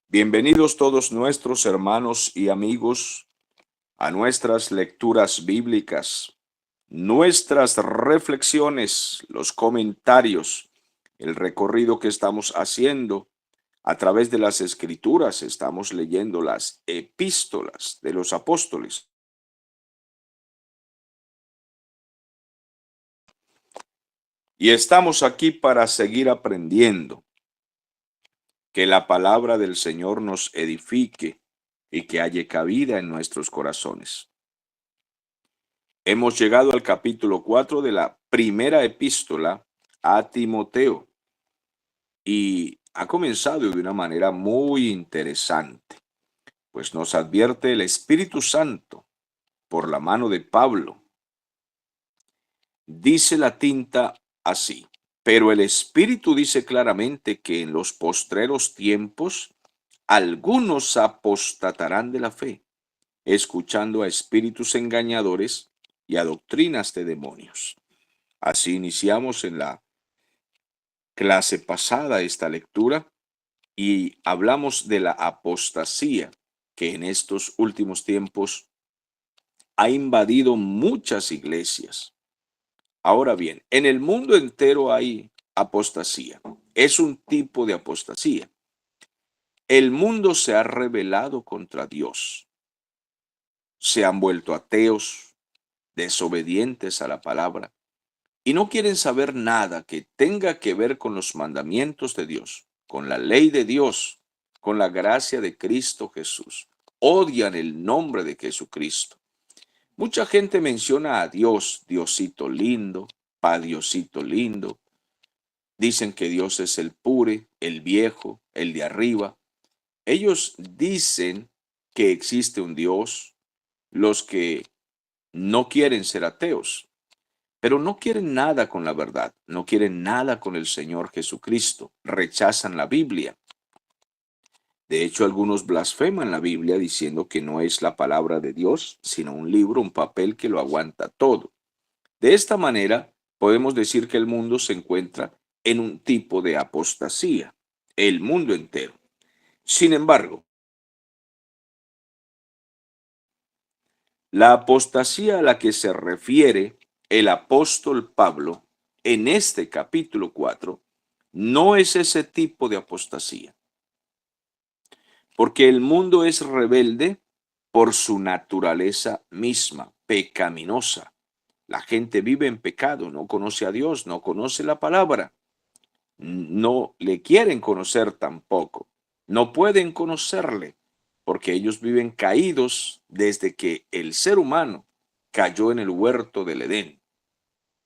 Bienvenidos todos nuestros hermanos y amigos a nuestras lecturas bíblicas, nuestras reflexiones, los comentarios, el recorrido que estamos haciendo a través de las Escrituras. Estamos leyendo las epístolas de los apóstoles. Y estamos aquí para seguir aprendiendo, que la palabra del Señor nos edifique y que haya cabida en nuestros corazones. Hemos llegado al capítulo 4 de la primera epístola a Timoteo y ha comenzado de una manera muy interesante, pues nos advierte el Espíritu Santo por la mano de Pablo. Dice la tinta así: pero el Espíritu dice claramente que en los postreros tiempos algunos apostatarán de la fe, escuchando a espíritus engañadores y a doctrinas de demonios. Así iniciamos en la clase pasada esta lectura y hablamos de la apostasía que en estos últimos tiempos ha invadido muchas iglesias. Ahora bien, en el mundo entero hay apostasía. Es un tipo de apostasía. El mundo se ha rebelado contra Dios. Se han vuelto ateos, desobedientes a la palabra, y no quieren saber nada que tenga que ver con los mandamientos de Dios, con la ley de Dios, con la gracia de Cristo Jesús. Odian el nombre de Jesucristo. Mucha gente menciona a Dios, Diosito lindo, pa Diosito lindo. Dicen que Dios es el pure, el viejo, el de arriba. Ellos dicen que existe un Dios, los que no quieren ser ateos. Pero no quieren nada con la verdad, no quieren nada con el Señor Jesucristo, rechazan la Biblia. De hecho, algunos blasfeman la Biblia diciendo que no es la palabra de Dios, sino un libro, un papel que lo aguanta todo. De esta manera, podemos decir que el mundo se encuentra en un tipo de apostasía, el mundo entero. Sin embargo, la apostasía a la que se refiere el apóstol Pablo en este capítulo 4 no es ese tipo de apostasía, porque el mundo es rebelde por su naturaleza misma, pecaminosa. La gente vive en pecado, no conoce a Dios, no conoce la palabra, no le quieren conocer tampoco, no pueden conocerle, porque ellos viven caídos desde que el ser humano cayó en el huerto del Edén.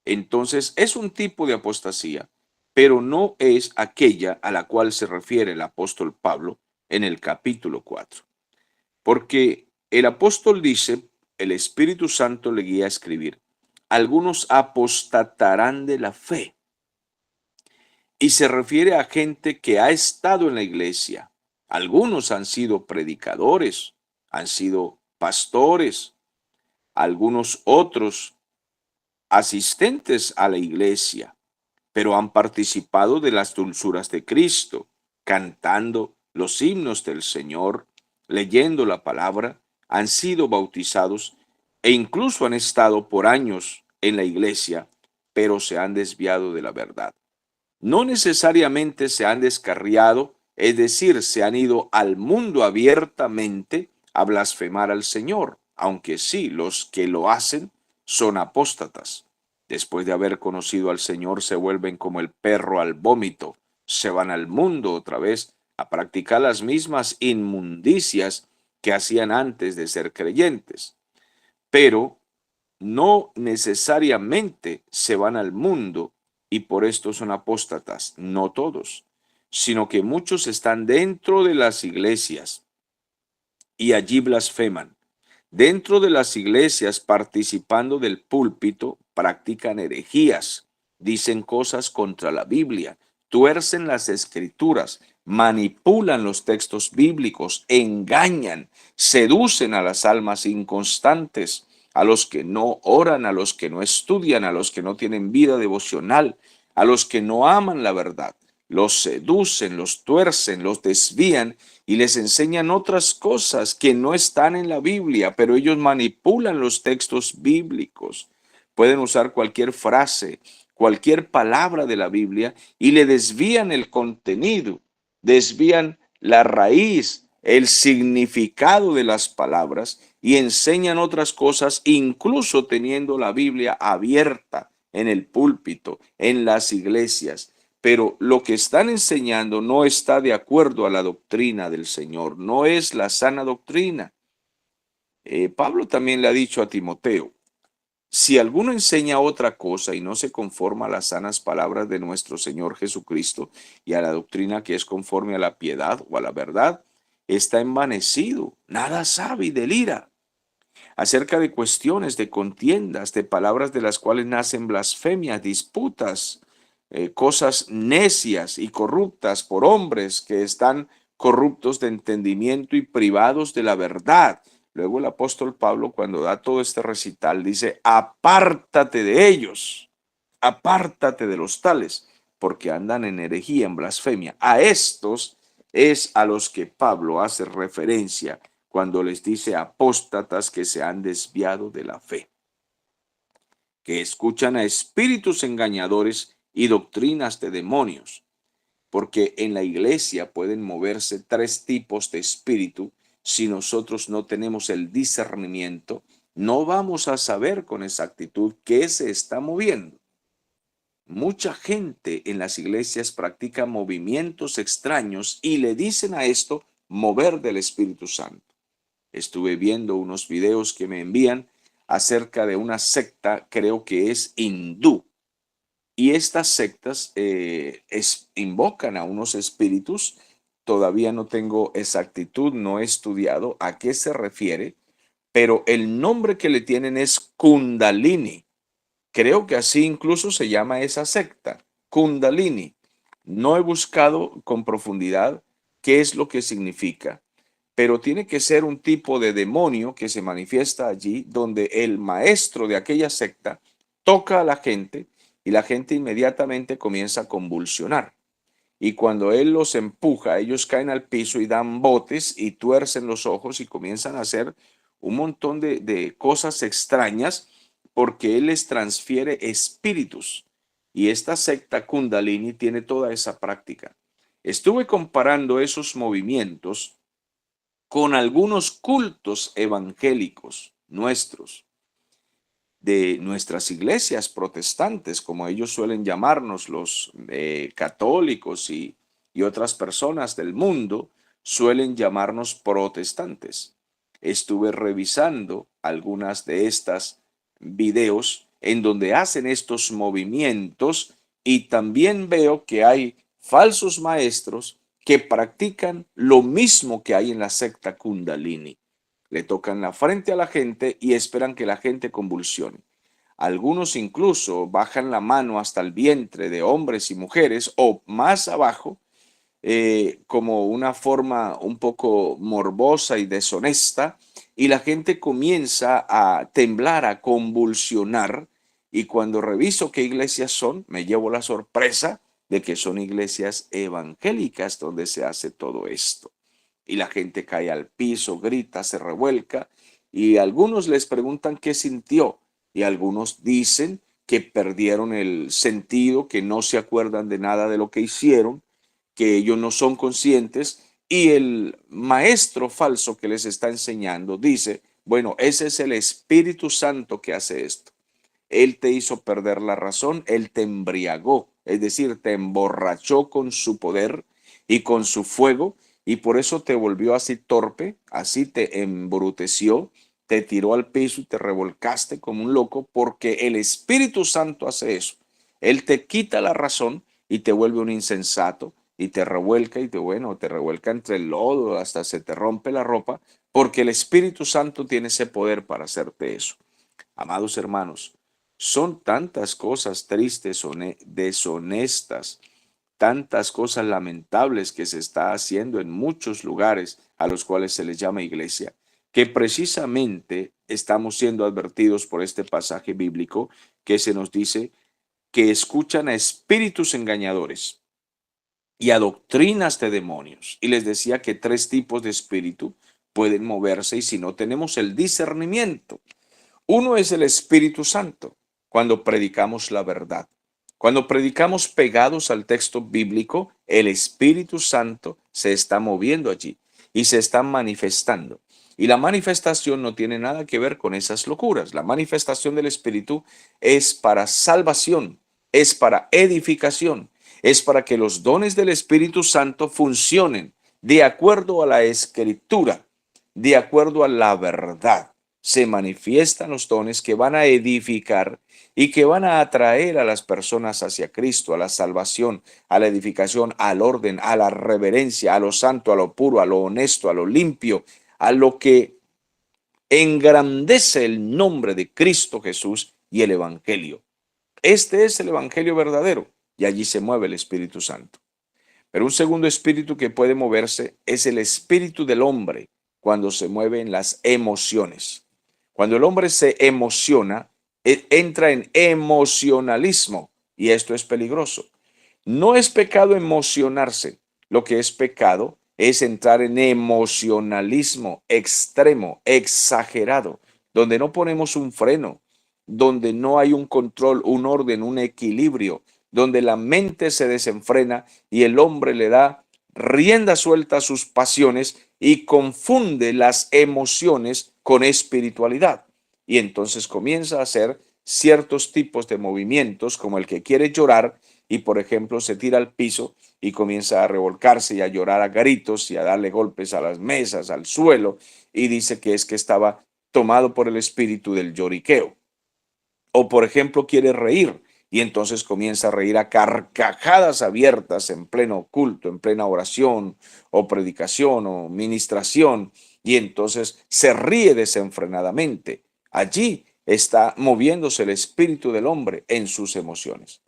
Entonces es un tipo de apostasía, pero no es aquella a la cual se refiere el apóstol Pablo en el capítulo 4. Porque el apóstol dice, el Espíritu Santo le guía a escribir, algunos apostatarán de la fe. Y se refiere a gente que ha estado en la iglesia. Algunos han sido predicadores, han sido pastores, algunos otros asistentes a la iglesia, pero han participado de las dulzuras de Cristo, cantando los himnos del Señor, leyendo la palabra, han sido bautizados e incluso han estado por años en la iglesia, pero se han desviado de la verdad. No necesariamente se han descarriado, es decir, se han ido al mundo abiertamente a blasfemar al Señor, aunque sí, los que lo hacen son apóstatas. Después de haber conocido al Señor se vuelven como el perro al vómito, se van al mundo otra vez a practicar las mismas inmundicias que hacían antes de ser creyentes. Pero no necesariamente se van al mundo y por esto son apóstatas, no todos, sino que muchos están dentro de las iglesias y allí blasfeman. Dentro de las iglesias, participando del púlpito, practican herejías, dicen cosas contra la Biblia, tuercen las escrituras, manipulan los textos bíblicos, engañan, seducen a las almas inconstantes, a los que no oran, a los que no estudian, a los que no tienen vida devocional, a los que no aman la verdad. los seducen, los tuercen, los desvían y les enseñan otras cosas que no están en la Biblia, pero ellos manipulan los textos bíblicos. Pueden usar cualquier frase, cualquier palabra de la Biblia y le desvían el contenido, desvían la raíz, el significado de las palabras y enseñan otras cosas, incluso teniendo la Biblia abierta en el púlpito, en las iglesias. Pero lo que están enseñando no está de acuerdo a la doctrina del Señor, no es la sana doctrina. Pablo también le ha dicho a Timoteo, si alguno enseña otra cosa y no se conforma a las sanas palabras de nuestro Señor Jesucristo y a la doctrina que es conforme a la piedad o a la verdad, está envanecido, nada sabe y delira acerca de cuestiones, de contiendas, de palabras de las cuales nacen blasfemias, disputas, cosas necias y corruptas por hombres que están corruptos de entendimiento y privados de la verdad. Luego el apóstol Pablo, cuando da todo este recital, dice, apártate de ellos, apártate de los tales, porque andan en herejía, en blasfemia. A estos es a los que Pablo hace referencia cuando les dice apóstatas que se han desviado de la fe, que escuchan a espíritus engañadores y doctrinas de demonios, porque en la iglesia pueden moverse tres tipos de espíritu. Si nosotros no tenemos el discernimiento, no vamos a saber con exactitud qué se está moviendo. Mucha gente en las iglesias practica movimientos extraños y le dicen a esto mover del Espíritu Santo. Estuve viendo unos videos que me envían acerca de una secta, creo que es hindú. Y estas sectas invocan a unos espíritus. Todavía no tengo exactitud, no he estudiado a qué se refiere, pero el nombre que le tienen es Kundalini. Creo que así incluso se llama esa secta, Kundalini. No he buscado con profundidad qué es lo que significa, pero tiene que ser un tipo de demonio que se manifiesta allí, donde el maestro de aquella secta toca a la gente y la gente inmediatamente comienza a convulsionar. Y cuando él los empuja, ellos caen al piso y dan botes y tuercen los ojos y comienzan a hacer un montón de cosas extrañas porque él les transfiere espíritus. Y esta secta Kundalini tiene toda esa práctica. Estuve comparando esos movimientos con algunos cultos evangélicos nuestros, de nuestras iglesias protestantes, como ellos suelen llamarnos, los católicos y otras personas del mundo suelen llamarnos protestantes. Estuve revisando algunas de estas videos en donde hacen estos movimientos y también veo que hay falsos maestros que practican lo mismo que hay en la secta Kundalini. Le tocan la frente a la gente y esperan que la gente convulsione. Algunos incluso bajan la mano hasta el vientre de hombres y mujeres o más abajo, como una forma un poco morbosa y deshonesta, y la gente comienza a temblar, a convulsionar, y cuando reviso qué iglesias son, me llevo la sorpresa de que son iglesias evangélicas donde se hace todo esto. Y la gente cae al piso, grita, se revuelca, y algunos les preguntan qué sintió, y algunos dicen que perdieron el sentido, que no se acuerdan de nada de lo que hicieron, que ellos no son conscientes, y el maestro falso que les está enseñando dice, bueno, ese es el Espíritu Santo que hace esto. Él te hizo perder la razón, él te embriagó, es decir, te emborrachó con su poder y con su fuego, y por eso te volvió así torpe, así te embruteció, te tiró al piso y te revolcaste como un loco, porque el Espíritu Santo hace eso. Él te quita la razón y te vuelve un insensato y te revuelca y te revuelca entre el lodo hasta se te rompe la ropa, porque el Espíritu Santo tiene ese poder para hacerte eso. Amados hermanos, son tantas cosas tristes, deshonestas, tantas cosas lamentables que se está haciendo en muchos lugares a los cuales se les llama iglesia, que precisamente estamos siendo advertidos por este pasaje bíblico que se nos dice que escuchan a espíritus engañadores y a doctrinas de demonios. Y les decía que tres tipos de espíritu pueden moverse y si no tenemos el discernimiento. Uno es el Espíritu Santo, cuando predicamos la verdad. Cuando predicamos pegados al texto bíblico, el Espíritu Santo se está moviendo allí y se está manifestando. Y la manifestación no tiene nada que ver con esas locuras. La manifestación del Espíritu es para salvación, es para edificación, es para que los dones del Espíritu Santo funcionen de acuerdo a la Escritura, de acuerdo a la verdad. Se manifiestan los dones que van a edificar y que van a atraer a las personas hacia Cristo, a la salvación, a la edificación, al orden, a la reverencia, a lo santo, a lo puro, a lo honesto, a lo limpio, a lo que engrandece el nombre de Cristo Jesús y el Evangelio. Este es el Evangelio verdadero y allí se mueve el Espíritu Santo. Pero un segundo espíritu que puede moverse es el espíritu del hombre cuando se mueven las emociones. Cuando el hombre se emociona, entra en emocionalismo y esto es peligroso. No es pecado emocionarse, lo que es pecado es entrar en emocionalismo extremo, exagerado, donde no ponemos un freno, donde no hay un control, un orden, un equilibrio, donde la mente se desenfrena y el hombre le da rienda suelta a sus pasiones y confunde las emociones con espiritualidad. Y entonces comienza a hacer ciertos tipos de movimientos como el que quiere llorar y por ejemplo se tira al piso y comienza a revolcarse y a llorar a gritos y a darle golpes a las mesas, al suelo y dice que es que estaba tomado por el espíritu del lloriqueo. O por ejemplo quiere reír y entonces comienza a reír a carcajadas abiertas en pleno culto, en plena oración o predicación o ministración y entonces se ríe desenfrenadamente. Allí está moviéndose el espíritu del hombre en sus emociones.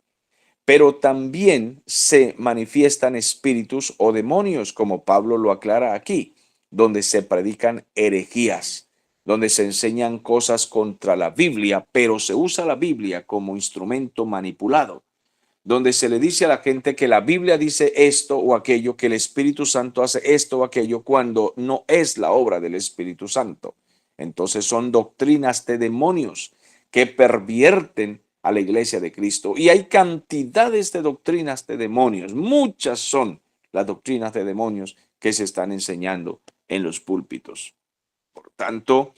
Pero también se manifiestan espíritus o demonios, como Pablo lo aclara aquí, donde se predican herejías, donde se enseñan cosas contra la Biblia, pero se usa la Biblia como instrumento manipulado, donde se le dice a la gente que la Biblia dice esto o aquello, que el Espíritu Santo hace esto o aquello, cuando no es la obra del Espíritu Santo. Entonces son doctrinas de demonios que pervierten a la iglesia de Cristo. Y hay cantidades de doctrinas de demonios. Muchas son las doctrinas de demonios que se están enseñando en los púlpitos. Por tanto,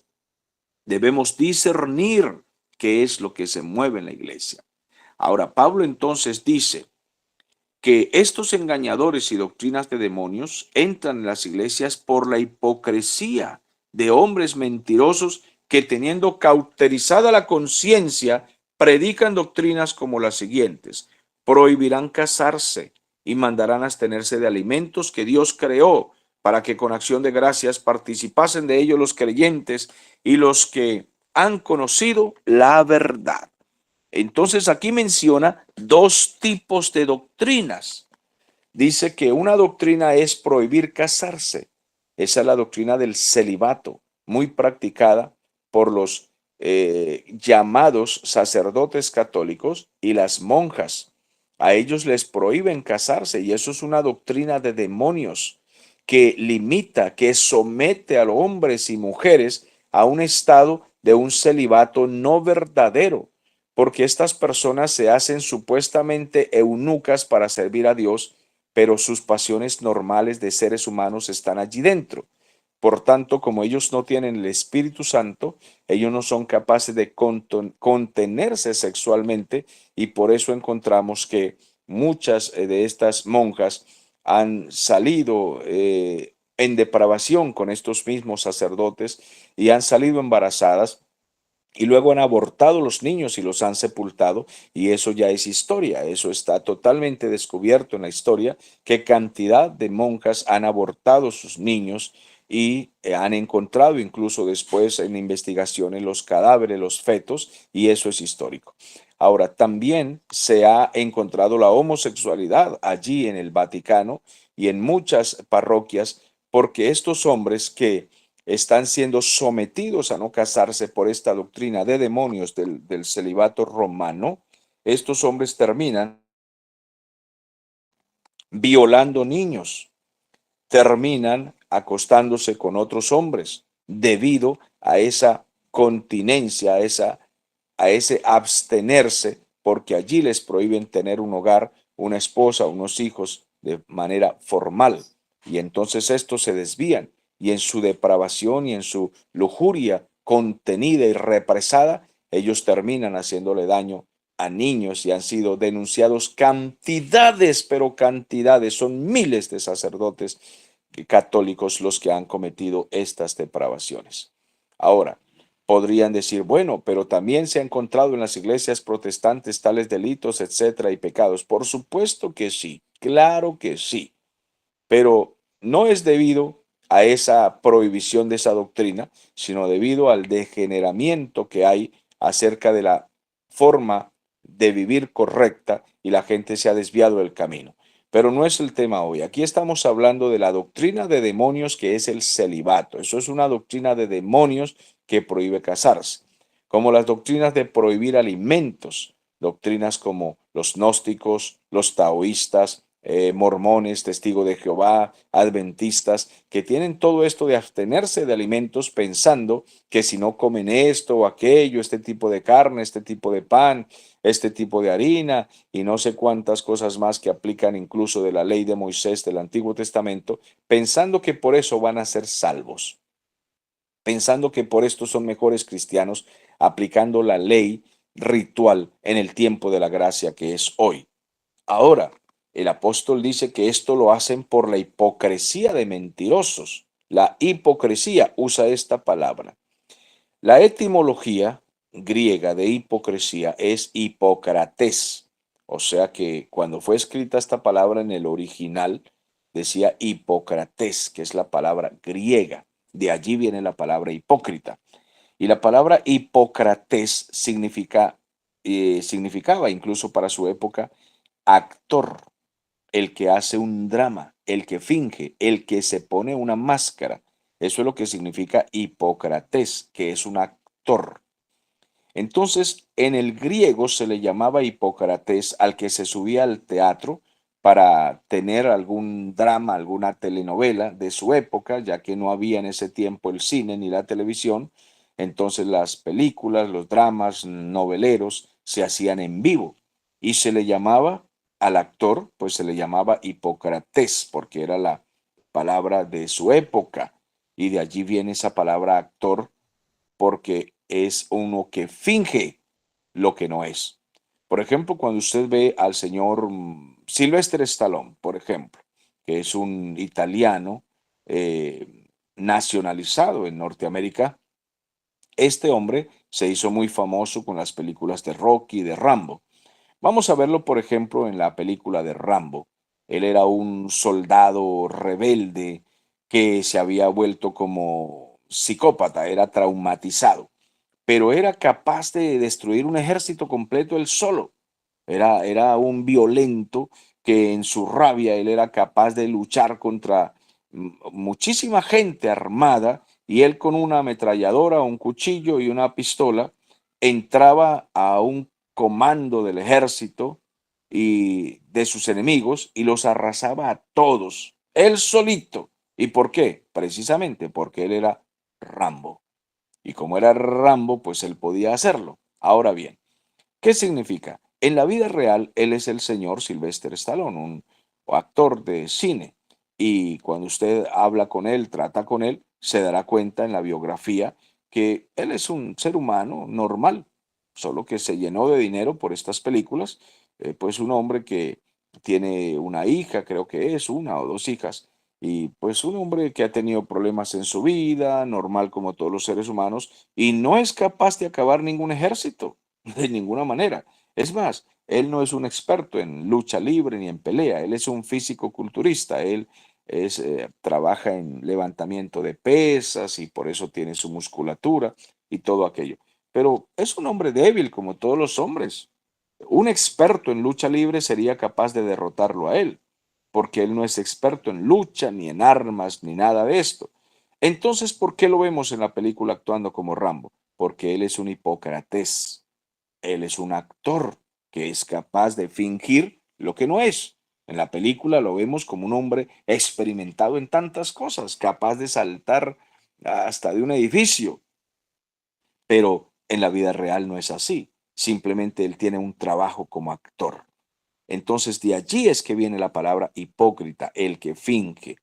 debemos discernir qué es lo que se mueve en la iglesia. Ahora, Pablo entonces dice que estos engañadores y doctrinas de demonios entran en las iglesias por la hipocresía de hombres mentirosos que teniendo cauterizada la conciencia, predican doctrinas como las siguientes: prohibirán casarse y mandarán abstenerse de alimentos que Dios creó para que con acción de gracias participasen de ellos los creyentes y los que han conocido la verdad. Entonces aquí menciona dos tipos de doctrinas. Dice que una doctrina es prohibir casarse. Esa es la doctrina del celibato, muy practicada por los llamados sacerdotes católicos y las monjas. A ellos les prohíben casarse y eso es una doctrina de demonios que limita, que somete a los hombres y mujeres a un estado de un celibato no verdadero, porque estas personas se hacen supuestamente eunucas para servir a Dios, pero sus pasiones normales de seres humanos están allí dentro. Por tanto, como ellos no tienen el Espíritu Santo, ellos no son capaces de contenerse sexualmente y por eso encontramos que muchas de estas monjas han salido en depravación con estos mismos sacerdotes y han salido embarazadas y luego han abortado los niños y los han sepultado, y eso ya es historia, eso está totalmente descubierto en la historia, qué cantidad de monjas han abortado sus niños y han encontrado incluso después en investigaciones los cadáveres, los fetos, y eso es histórico. Ahora, también se ha encontrado la homosexualidad allí en el Vaticano y en muchas parroquias, porque estos hombres que están siendo sometidos a no casarse por esta doctrina de demonios del celibato romano, estos hombres terminan violando niños, terminan acostándose con otros hombres debido a esa continencia, a ese abstenerse, porque allí les prohíben tener un hogar, una esposa, unos hijos de manera formal. Y entonces estos se desvían y en su depravación y en su lujuria contenida y represada, ellos terminan haciéndole daño a niños y han sido denunciados cantidades, pero cantidades, son miles de sacerdotes católicos los que han cometido estas depravaciones. Ahora, podrían decir, bueno, pero también se ha encontrado en las iglesias protestantes tales delitos, etcétera, y pecados. Por supuesto que sí, claro que sí, pero no es debido a esa prohibición de esa doctrina, sino debido al degeneramiento que hay acerca de la forma de vivir correcta y la gente se ha desviado del camino. Pero no es el tema hoy. Aquí estamos hablando de la doctrina de demonios que es el celibato. Eso es una doctrina de demonios que prohíbe casarse. Como las doctrinas de prohibir alimentos, doctrinas como los gnósticos, los taoístas, mormones, testigos de Jehová, adventistas, que tienen todo esto de abstenerse de alimentos pensando que si no comen esto o aquello, este tipo de carne, este tipo de pan, este tipo de harina y no sé cuántas cosas más que aplican incluso de la ley de Moisés del Antiguo Testamento, pensando que por eso van a ser salvos, pensando que por esto son mejores cristianos, aplicando la ley ritual en el tiempo de la gracia que es hoy. Ahora, el apóstol dice que esto lo hacen por la hipocresía de mentirosos. La hipocresía usa esta palabra. La etimología griega de hipocresía es hipócrates. O sea que cuando fue escrita esta palabra en el original, decía Hipócrates, que es la palabra griega. De allí viene la palabra hipócrita. Y la palabra Hipócrates significaba incluso para su época actor, el que hace un drama, el que finge, el que se pone una máscara. Eso es lo que significa Hipócrates, que es un actor. Entonces, en el griego se le llamaba Hipócrates al que se subía al teatro para tener algún drama, alguna telenovela de su época, ya que no había en ese tiempo el cine ni la televisión. Entonces las películas, los dramas noveleros se hacían en vivo y se le llamaba al actor, pues se le llamaba Hipócrates, porque era la palabra de su época. Y de allí viene esa palabra actor porque es uno que finge lo que no es. Por ejemplo, cuando usted ve al señor Sylvester Stallone, por ejemplo, que es un italiano nacionalizado en Norteamérica, este hombre se hizo muy famoso con las películas de Rocky y de Rambo. Vamos a verlo, por ejemplo, en la película de Rambo. Él era un soldado rebelde que se había vuelto como psicópata, era traumatizado, pero era capaz de destruir un ejército completo él solo. Era un violento que en su rabia él era capaz de luchar contra muchísima gente armada y él con una ametralladora, un cuchillo y una pistola entraba a un comando del ejército y de sus enemigos y los arrasaba a todos, él solito. ¿Y por qué? Precisamente porque él era Rambo. Y como era Rambo, pues él podía hacerlo. Ahora bien, ¿qué significa? En la vida real, él es el señor Sylvester Stallone, un actor de cine. Y cuando usted habla con él, trata con él, se dará cuenta en la biografía que él es un ser humano normal, solo que se llenó de dinero por estas películas. Pues un hombre que tiene una hija, creo que es una o dos hijas, y pues un hombre que ha tenido problemas en su vida, normal como todos los seres humanos, y no es capaz de acabar ningún ejército. De ninguna manera. Es más, él no es un experto en lucha libre ni en pelea, él es un físico culturista, él trabaja en levantamiento de pesas y por eso tiene su musculatura y todo aquello. Pero es un hombre débil como todos los hombres. Un experto en lucha libre sería capaz de derrotarlo a él, porque él no es experto en lucha, ni en armas, ni nada de esto. Entonces, ¿por qué lo vemos en la película actuando como Rambo? Porque él es un Hipócrates. Él es un actor que es capaz de fingir lo que no es. En la película lo vemos como un hombre experimentado en tantas cosas, capaz de saltar hasta de un edificio, pero en la vida real no es así. Simplemente él tiene un trabajo como actor. Entonces de allí es que viene la palabra hipócrita, el que finge.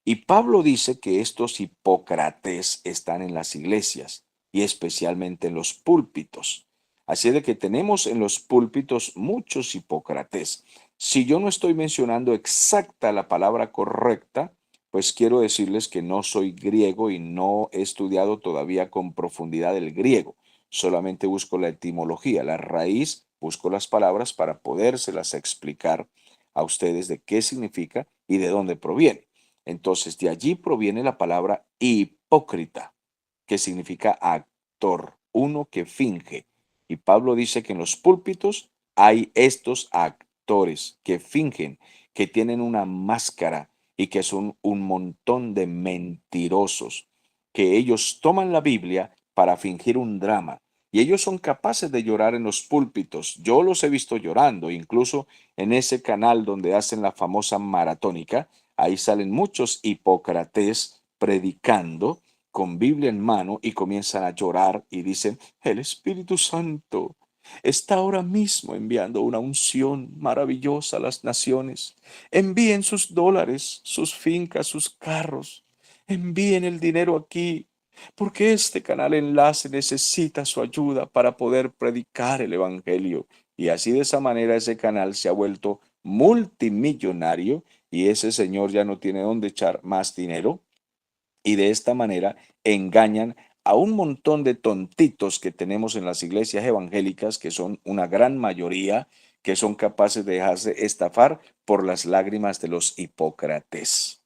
Y Pablo dice que estos hipócrates están en las iglesias y especialmente en los púlpitos. Así de que tenemos en los púlpitos muchos hipócrates. Si yo no estoy mencionando exacta la palabra correcta, pues quiero decirles que no soy griego y no he estudiado todavía con profundidad el griego. Solamente busco la etimología, la raíz, busco las palabras para podérselas explicar a ustedes de qué significa y de dónde proviene. Entonces, de allí proviene la palabra hipócrita, que significa actor, uno que finge. Y Pablo dice que en los púlpitos hay estos actores que fingen, que tienen una máscara y que son un montón de mentirosos, que ellos toman la Biblia para fingir un drama. Y ellos son capaces de llorar en los púlpitos. Yo los he visto llorando, incluso en ese canal donde hacen la famosa maratónica. Ahí salen muchos hipócrates predicando con Biblia en mano y comienzan a llorar y dicen, el Espíritu Santo está ahora mismo enviando una unción maravillosa a las naciones. Envíen sus dólares, sus fincas, sus carros. Envíen el dinero aquí, porque este canal Enlace necesita su ayuda para poder predicar el Evangelio. Y así de esa manera ese canal se ha vuelto multimillonario y ese señor ya no tiene dónde echar más dinero y de esta manera engañan a un montón de tontitos que tenemos en las iglesias evangélicas, que son una gran mayoría, que son capaces de dejarse estafar por las lágrimas de los hipócrates.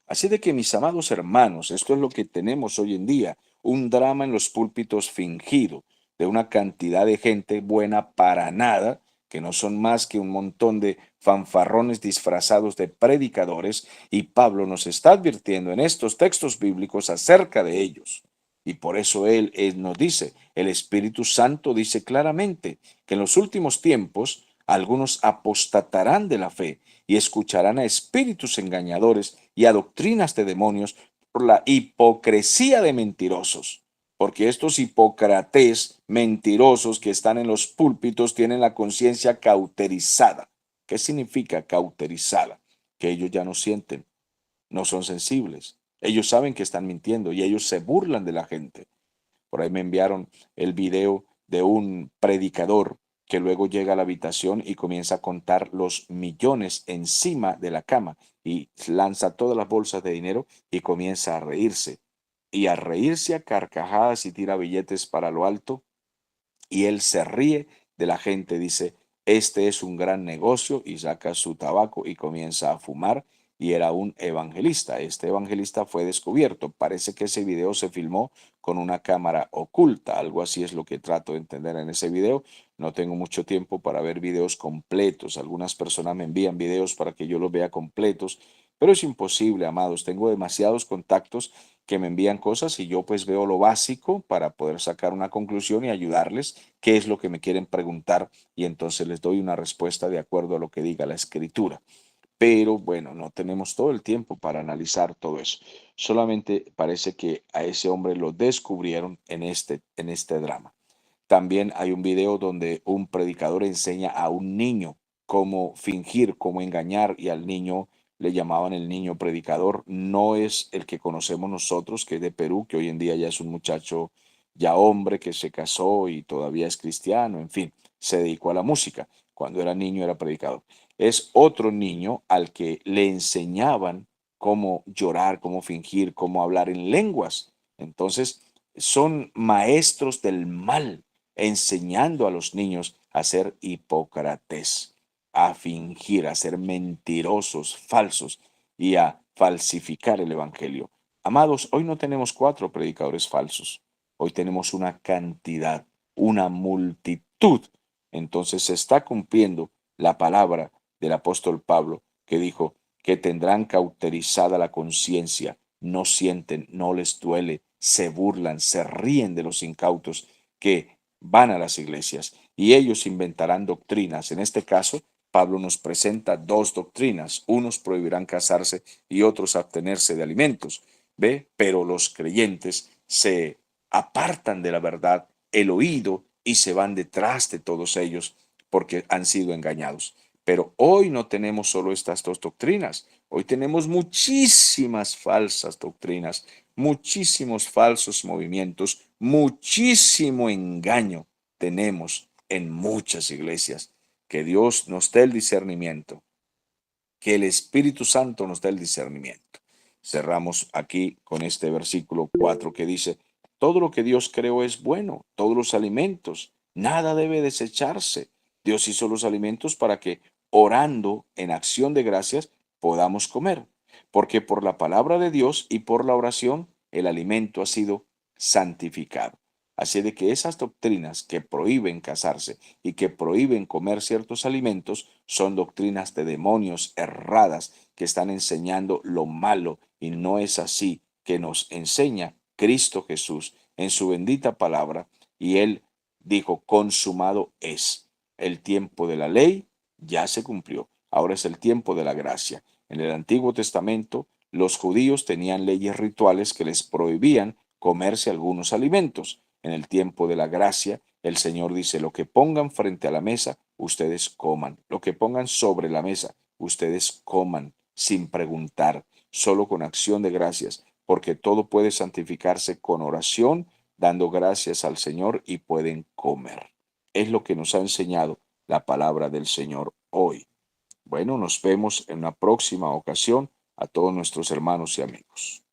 Así de que, mis amados hermanos, esto es lo que tenemos hoy en día, un drama en los púlpitos fingido, de una cantidad de gente buena para nada, que no son más que un montón de fanfarrones disfrazados de predicadores, y Pablo nos está advirtiendo en estos textos bíblicos acerca de ellos. Y por eso él nos dice, el Espíritu Santo dice claramente que en los últimos tiempos algunos apostatarán de la fe y escucharán a espíritus engañadores y a doctrinas de demonios por la hipocresía de mentirosos. Porque estos hipócrates mentirosos que están en los púlpitos tienen la conciencia cauterizada. ¿Qué significa cauterizada? Que ellos ya no sienten, no son sensibles. Ellos saben que están mintiendo y ellos se burlan de la gente. Por ahí me enviaron el video de un predicador que luego llega a la habitación y comienza a contar los millones encima de la cama y lanza todas las bolsas de dinero y comienza a reírse. Y a reírse a carcajadas y tira billetes para lo alto y él se ríe de la gente, dice, este es un gran negocio y saca su tabaco y comienza a fumar y era un evangelista. Este evangelista fue descubierto. Parece que ese video se filmó con una cámara oculta, algo así es lo que trato de entender en ese video. No tengo mucho tiempo para ver videos completos. Algunas personas me envían videos para que yo los vea completos, pero es imposible, amados. Tengo demasiados contactos que me envían cosas y yo pues veo lo básico para poder sacar una conclusión y ayudarles qué es lo que me quieren preguntar y entonces les doy una respuesta de acuerdo a lo que diga la escritura. Pero bueno, no tenemos todo el tiempo para analizar todo eso. Solamente parece que a ese hombre lo descubrieron en este drama. También hay un video donde un predicador enseña a un niño cómo fingir, cómo engañar y al niño le llamaban el niño predicador. No es el que conocemos nosotros, que es de Perú, que hoy en día ya es un muchacho ya hombre que se casó y todavía es cristiano, en fin, se dedicó a la música. Cuando era niño era predicador. Es otro niño al que le enseñaban cómo llorar, cómo fingir, cómo hablar en lenguas. Entonces, son maestros del mal enseñando a los niños a ser hipócrates, a fingir, a ser mentirosos, falsos y a falsificar el Evangelio. Amados, hoy no tenemos cuatro predicadores falsos, hoy tenemos una cantidad, una multitud. Entonces se está cumpliendo la palabra del apóstol Pablo que dijo que tendrán cauterizada la conciencia, no sienten, no les duele, se burlan, se ríen de los incautos que van a las iglesias y ellos inventarán doctrinas, en este caso, Pablo nos presenta dos doctrinas. Unos prohibirán casarse y otros abstenerse de alimentos. ¿Ve? Pero los creyentes se apartan de la verdad, el oído, y se van detrás de todos ellos porque han sido engañados. Pero hoy no tenemos solo estas dos doctrinas. Hoy tenemos muchísimas falsas doctrinas, muchísimos falsos movimientos, muchísimo engaño tenemos en muchas iglesias. Que Dios nos dé el discernimiento, que el Espíritu Santo nos dé el discernimiento. Cerramos aquí con este versículo 4 que dice, todo lo que Dios creó es bueno, todos los alimentos, nada debe desecharse. Dios hizo los alimentos para que, orando en acción de gracias, podamos comer, porque por la palabra de Dios y por la oración, el alimento ha sido santificado. Así de que esas doctrinas que prohíben casarse y que prohíben comer ciertos alimentos son doctrinas de demonios erradas que están enseñando lo malo, y no es así que nos enseña Cristo Jesús en su bendita palabra. Y él dijo, consumado es. El tiempo de la ley ya se cumplió. Ahora es el tiempo de la gracia. En el Antiguo Testamento, los judíos tenían leyes rituales que les prohibían comerse algunos alimentos. En el tiempo de la gracia, el Señor dice, lo que pongan frente a la mesa, ustedes coman. Lo que pongan sobre la mesa, ustedes coman sin preguntar, solo con acción de gracias, porque todo puede santificarse con oración, dando gracias al Señor, y pueden comer. Es lo que nos ha enseñado la palabra del Señor hoy. Bueno, nos vemos en una próxima ocasión a todos nuestros hermanos y amigos.